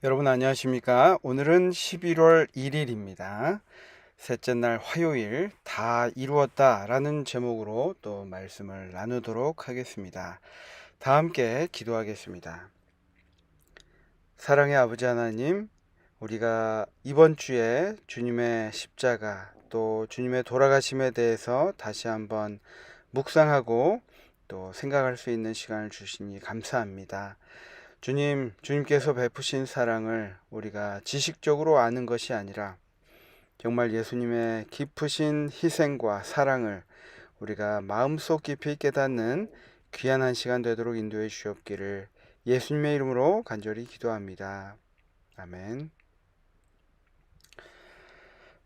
여러분 안녕하십니까? 오늘은 11월 1일입니다. 셋째 날 화요일 다 이루었다 라는 제목으로 또 말씀을 나누도록 하겠습니다. 다 함께 기도하겠습니다. 사랑의 아버지 하나님, 우리가 이번 주에 주님의 십자가 또 주님의 돌아가심에 대해서 다시 한번 묵상하고 또 생각할 수 있는 시간을 주시니 감사합니다. 주님께서 베푸신 사랑을 우리가 지식적으로 아는 것이 아니라 정말 예수님의 깊으신 희생과 사랑을 우리가 마음속 깊이 깨닫는 귀한 한 시간 되도록 인도해 주옵기를 예수님의 이름으로 간절히 기도합니다. 아멘.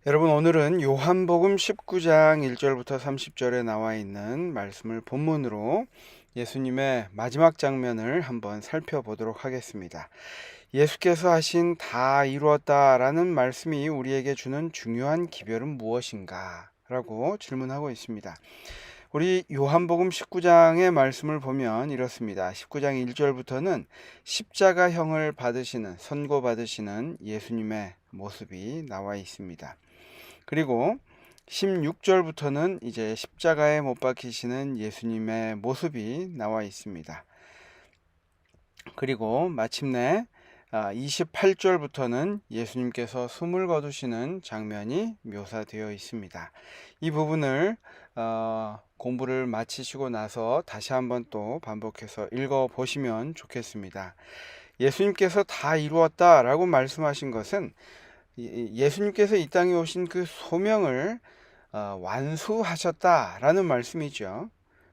여러분, 오늘은 요한복음 19장 1절부터 30절에 나와 있는 말씀을 본문으로 예수님의 마지막 장면을 한번 살펴보도록 하겠습니다. 예수께서 하신 다 이루었다라는 말씀이 우리에게 주는 중요한 기별은 무엇인가? 라고 질문하고 있습니다. 우리 요한복음 19장의 말씀을 보면 이렇습니다. 19장 1절부터는 십자가형을 받으시는, 선고받으시는 예수님의 모습이 나와 있습니다. 그리고 16절부터는 이제 십자가에 못 박히시는 예수님의 모습이 나와 있습니다. 그리고 마침내 28절부터는 예수님께서 숨을 거두시는 장면이 묘사되어 있습니다. 이 부분을 공부를 마치시고 나서 다시 한번 또 반복해서 읽어 보시면 좋겠습니다. 예수님께서 다 이루었다라고 말씀하신 것은 예수님께서 이 땅에 오신 그 소명을 완수하셨다라는 말씀이죠.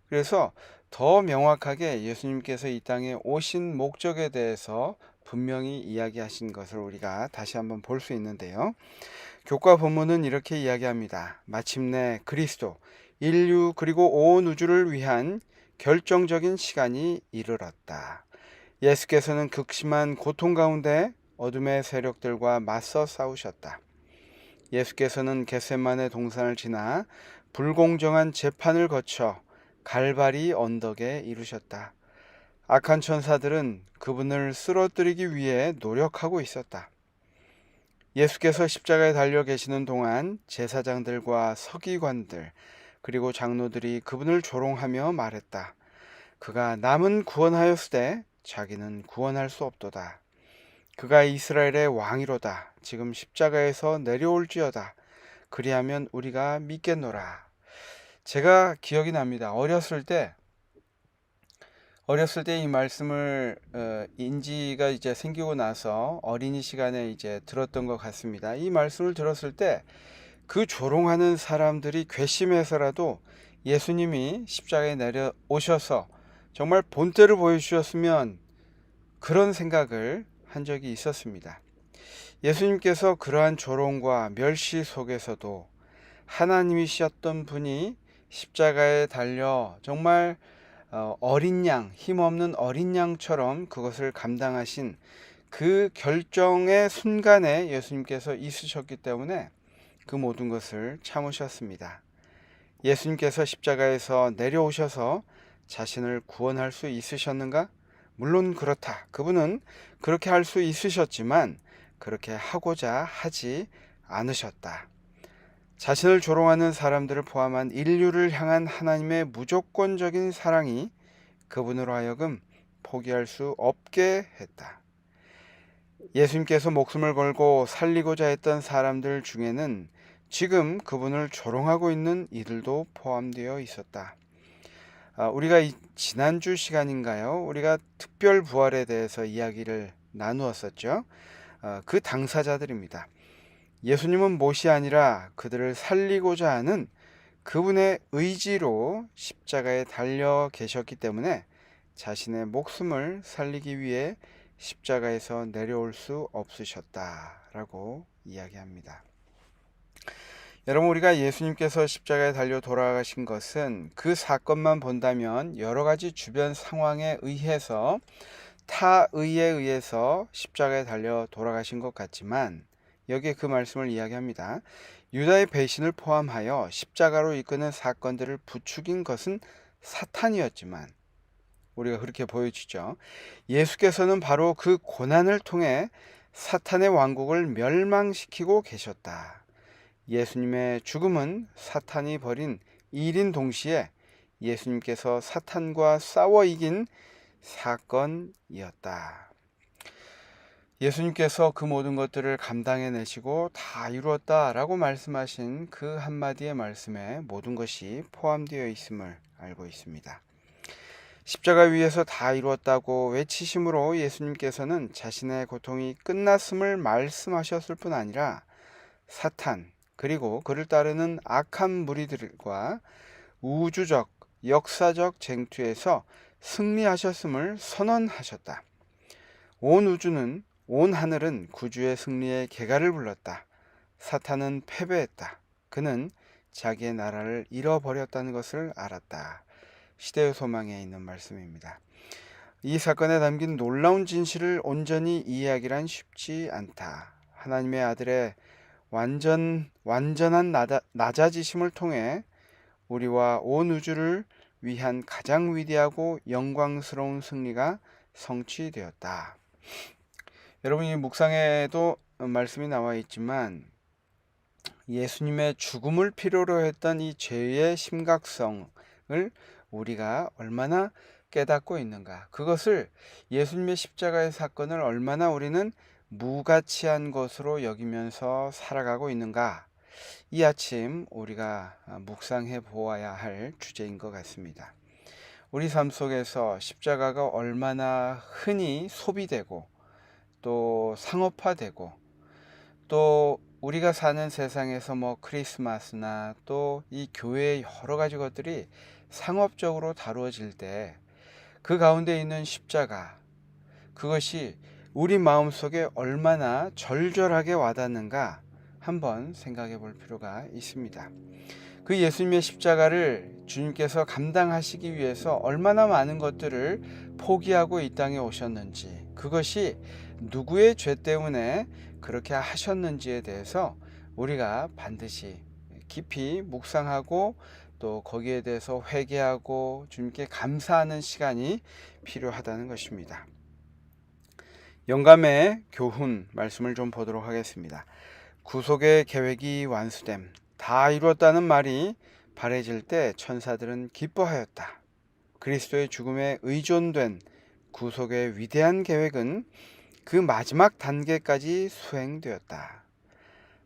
그래서 더 명확하게 예수님께서 이 땅에 오신 목적에 대해서 분명히 이야기하신 것을 우리가 다시 한번 볼 수 있는데요. 교과 본문은 이렇게 이야기합니다. 마침내 그리스도, 인류 그리고 온 우주를 위한 결정적인 시간이 이르렀다. 예수께서는 극심한 고통 가운데 어둠의 세력들과 맞서 싸우셨다. 예수께서는 겟세마네 동산을 지나 불공정한 재판을 거쳐 갈바리 언덕에 이르셨다. 악한 천사들은 그분을 쓰러뜨리기 위해 노력하고 있었다. 예수께서 십자가에 달려 계시는 동안 제사장들과 서기관들 그리고 장로들이 그분을 조롱하며 말했다. 그가 남은 구원하였으되 자기는 구원할 수 없도다. 그가 이스라엘의 왕이로다. 지금 십자가에서 내려올지어다. 그리하면 우리가 믿겠노라. 제가 기억이 납니다. 어렸을 때 이 말씀을 인지가 이제 생기고 나서 어린이 시간에 이제 들었던 것 같습니다. 이 말씀을 들었을 때 그 조롱하는 사람들이 괘씸해서라도 예수님이 십자가에 내려오셔서 정말 본때를 보여주셨으면 그런 생각을 한 적이 있었습니다. 예수님께서 그러한 조롱과 멸시 속에서도 하나님이셨던 분이 십자가에 달려 정말 어린 양, 힘없는 어린 양처럼 그것을 감당하신 그 결정의 순간에 예수님께서 있으셨기 때문에 그 모든 것을 참으셨습니다. 예수님께서 십자가에서 내려오셔서 자신을 구원할 수 있으셨는가? 물론 그렇다. 그분은 그렇게 할 수 있으셨지만 그렇게 하고자 하지 않으셨다. 자신을 조롱하는 사람들을 포함한 인류를 향한 하나님의 무조건적인 사랑이 그분으로 하여금 포기할 수 없게 했다. 예수님께서 목숨을 걸고 살리고자 했던 사람들 중에는 지금 그분을 조롱하고 있는 이들도 포함되어 있었다. 우리가 지난주 시간인가요? 우리가 특별 부활에 대해서 이야기를 나누었었죠. 그 당사자들입니다. 예수님은 못이 아니라 그들을 살리고자 하는 그분의 의지로 십자가에 달려 계셨기 때문에 자신의 목숨을 살리기 위해 십자가에서 내려올 수 없으셨다라고 이야기합니다. 여러분, 우리가 예수님께서 십자가에 달려 돌아가신 것은 그 사건만 본다면 여러 가지 주변 상황에 의해서 타의에 의해서 십자가에 달려 돌아가신 것 같지만 여기에 그 말씀을 이야기합니다. 유다의 배신을 포함하여 십자가로 이끄는 사건들을 부추긴 것은 사탄이었지만 우리가 그렇게 보여지죠. 예수께서는 바로 그 고난을 통해 사탄의 왕국을 멸망시키고 계셨다. 예수님의 죽음은 사탄이 벌인 일인 동시에 예수님께서 사탄과 싸워 이긴 사건이었다. 예수님께서 그 모든 것들을 감당해내시고 다 이루었다라고 말씀하신 그 한마디의 말씀에 모든 것이 포함되어 있음을 알고 있습니다. 십자가 위에서 다 이루었다고 외치심으로 예수님께서는 자신의 고통이 끝났음을 말씀하셨을 뿐 아니라 사탄 그리고 그를 따르는 악한 무리들과 우주적 역사적 쟁투에서 승리하셨음을 선언하셨다. 온 우주는 온 하늘은 구주의 승리의 개가를 불렀다. 사탄은 패배했다. 그는 자기의 나라를 잃어버렸다는 것을 알았다. 시대의 소망에 있는 말씀입니다. 이 사건에 담긴 놀라운 진실을 온전히 이해하기란 쉽지 않다. 하나님의 아들의 완전한 낮아지심을 통해 우리와 온 우주를 위한 가장 위대하고 영광스러운 승리가 성취되었다. 여러분이 묵상에도 말씀이 나와 있지만 예수님의 죽음을 필요로 했던 이 죄의 심각성을 우리가 얼마나 깨닫고 있는가, 그것을 예수님의 십자가의 사건을 얼마나 우리는 무가치한 것으로 여기면서 살아가고 있는가, 이 아침 우리가 묵상해 보아야 할 주제인 것 같습니다. 우리 삶 속에서 십자가가 얼마나 흔히 소비되고 또 상업화되고 또 우리가 사는 세상에서 크리스마스나 또 이 교회의 여러 가지 것들이 상업적으로 다루어질 때 그 가운데 있는 십자가, 그것이 우리 마음속에 얼마나 절절하게 와닿는가 한번 생각해 볼 필요가 있습니다. 그 예수님의 십자가를 주님께서 감당하시기 위해서 얼마나 많은 것들을 포기하고 이 땅에 오셨는지, 그것이 누구의 죄 때문에 그렇게 하셨는지에 대해서 우리가 반드시 깊이 묵상하고 또 거기에 대해서 회개하고 주님께 감사하는 시간이 필요하다는 것입니다. 영감의 교훈 말씀을 좀 보도록 하겠습니다. 구속의 계획이 완수됨, 다 이루었다는 말이 발해질 때 천사들은 기뻐하였다. 그리스도의 죽음에 의존된 구속의 위대한 계획은 그 마지막 단계까지 수행되었다.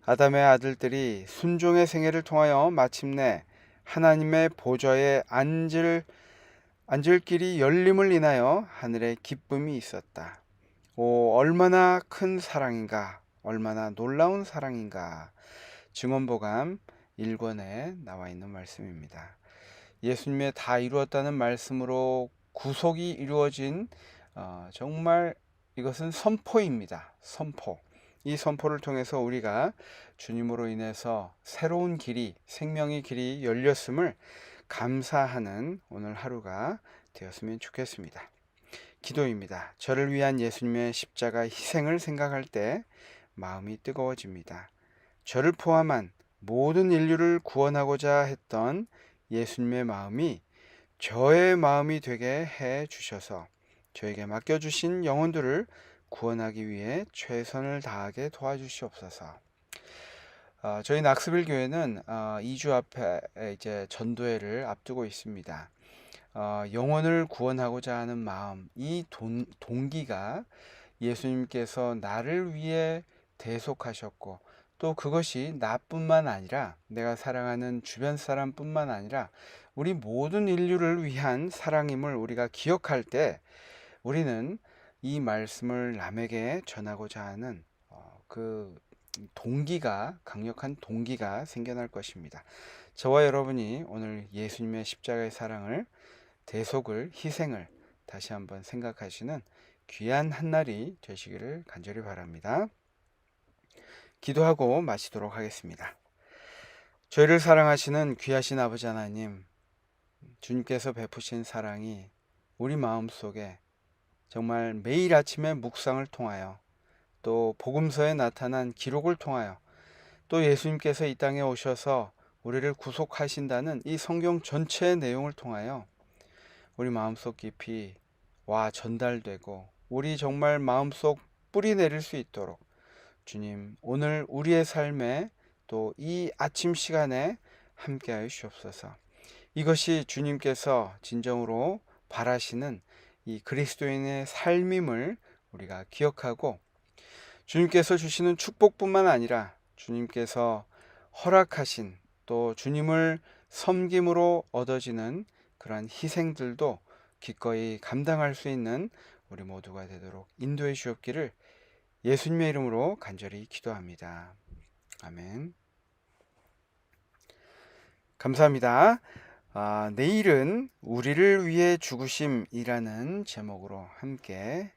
아담의 아들들이 순종의 생애를 통하여 마침내 하나님의 보좌에 앉을 길이 열림을 인하여 하늘에 기쁨이 있었다. 오, 얼마나 큰 사랑인가, 얼마나 놀라운 사랑인가. 증언보감 1권에 나와 있는 말씀입니다. 예수님의 다 이루었다는 말씀으로 구속이 이루어진 정말 이것은 선포입니다. 선포. 이 선포를 통해서 우리가 주님으로 인해서 새로운 길이, 생명의 길이 열렸음을 감사하는 오늘 하루가 되었으면 좋겠습니다. 기도입니다. 저를 위한 예수님의 십자가 희생을 생각할 때 마음이 뜨거워집니다. 저를 포함한 모든 인류를 구원하고자 했던 예수님의 마음이 저의 마음이 되게 해 주셔서 저에게 맡겨주신 영혼들을 구원하기 위해 최선을 다하게 도와주시옵소서. 저희 낙스빌 교회는 2주 앞에 이제 전도회를 앞두고 있습니다. 영혼을 구원하고자 하는 마음, 이 동기가 예수님께서 나를 위해 대속하셨고 또 그것이 나뿐만 아니라 내가 사랑하는 주변 사람뿐만 아니라 우리 모든 인류를 위한 사랑임을 우리가 기억할 때 우리는 이 말씀을 남에게 전하고자 하는 그 동기가, 강력한 동기가 생겨날 것입니다. 저와 여러분이 오늘 예수님의 십자가의 사랑을, 대속을, 희생을 다시 한번 생각하시는 귀한 한날이 되시기를 간절히 바랍니다. 기도하고 마치도록 하겠습니다. 저희를 사랑하시는 귀하신 아버지 하나님, 주님께서 베푸신 사랑이 우리 마음속에 정말 매일 아침에 묵상을 통하여 또 복음서에 나타난 기록을 통하여 또 예수님께서 이 땅에 오셔서 우리를 구속하신다는 이 성경 전체의 내용을 통하여 우리 마음속 깊이 와 전달되고 우리 정말 마음속 뿌리 내릴 수 있도록 주님 오늘 우리의 삶에 또 이 아침 시간에 함께하여 주옵소서. 이것이 주님께서 진정으로 바라시는 이 그리스도인의 삶임을 우리가 기억하고 주님께서 주시는 축복뿐만 아니라 주님께서 허락하신 또 주님을 섬김으로 얻어지는 그러한 희생들도 기꺼이 감당할 수 있는 우리 모두가 되도록 인도해 주옵기를 예수님의 이름으로 간절히 기도합니다. 아멘. 감사합니다. 내일은 우리를 위해 죽으심이라는 제목으로 함께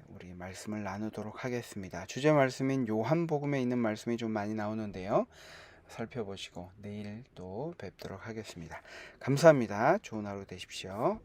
우리 말씀을 나누도록 하겠습니다. 주제 말씀인 요한복음에 있는 말씀이 좀 많이 나오는데요. 살펴보시고 내일 또 뵙도록 하겠습니다. 감사합니다. 좋은 하루 되십시오.